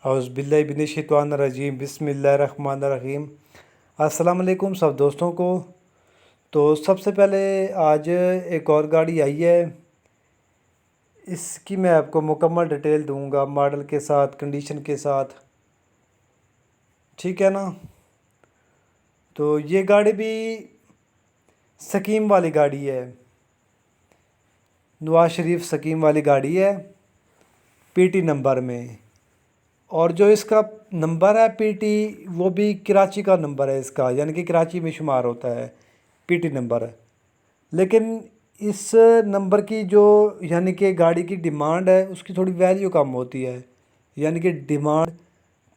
औज़ुबिल्लाहिमिनश्शैतानिर्रजीम बिस्मिल्लाहिर्रहमानिर्रहीम। अस्सलाम वालेकुम सब दोस्तों को। तो सबसे पहले आज एक और गाड़ी आई है, इसकी मैं आपको मुकम्मल डिटेल दूंगा मॉडल के साथ, कंडीशन के साथ, ठीक है ना। तो ये गाड़ी भी स्कीम वाली गाड़ी है, नवाज शरीफ स्कीम वाली गाड़ी है, पीटी नंबर में। और जो इसका नंबर है पीटी, वो भी कराची का नंबर है इसका, यानी कि कराची में शुमार होता है पीटी नंबर है। लेकिन इस नंबर की जो यानी कि गाड़ी की डिमांड है उसकी थोड़ी वैल्यू कम होती है, यानी कि डिमांड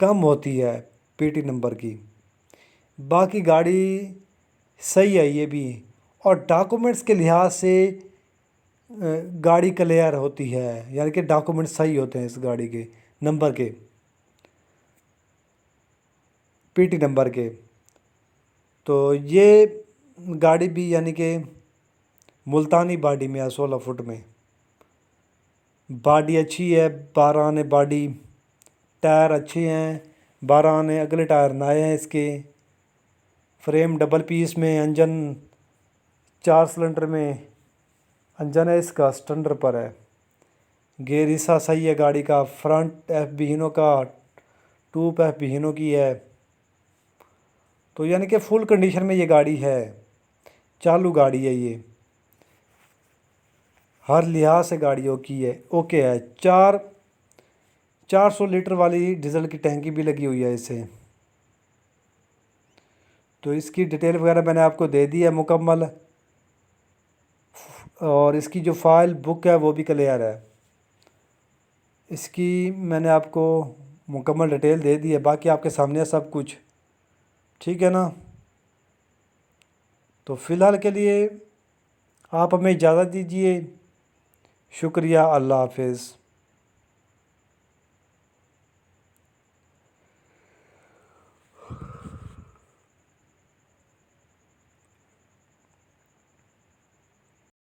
कम होती है पीटी नंबर की। बाकी गाड़ी सही है ये भी, और डॉक्यूमेंट्स के लिहाज से गाड़ी क्लियर होती है, यानी कि डॉक्यूमेंट सही होते हैं इस गाड़ी के नंबर के, पीटी नंबर के। तो ये गाड़ी भी यानी कि मुल्तानी बॉडी में है, 16 फुट में। बॉडी अच्छी है, 12 आने बॉडी, टायर अच्छे हैं, 12 आने अगले टायर नए हैं इसके। फ्रेम डबल पीस में, इंजन 4 सिलेंडर में इंजन है इसका, स्टैंडर्ड पर है। गेयर हिस्सा सही है गाड़ी का, फ्रंट एफ बिहिनो का, टूप एफ बिहिनो की है। तो यानी कि फुल कंडीशन में ये गाड़ी है, चालू गाड़ी है ये, हर लिहाज से गाड़ी ओके है। 400 लीटर वाली डीजल की टैंकी भी लगी हुई है इसे। तो इसकी डिटेल वगैरह मैंने आपको दे दी है मुकम्मल, और इसकी जो फाइल बुक है वो भी क्लियर है। इसकी मैंने आपको मुकम्मल डिटेल दे दी है, बाकी आपके सामने है सब कुछ, ठीक है ना। तो फ़िलहाल के लिए आप हमें इजाज़त दीजिए। शुक्रिया, अल्लाह हाफिज़।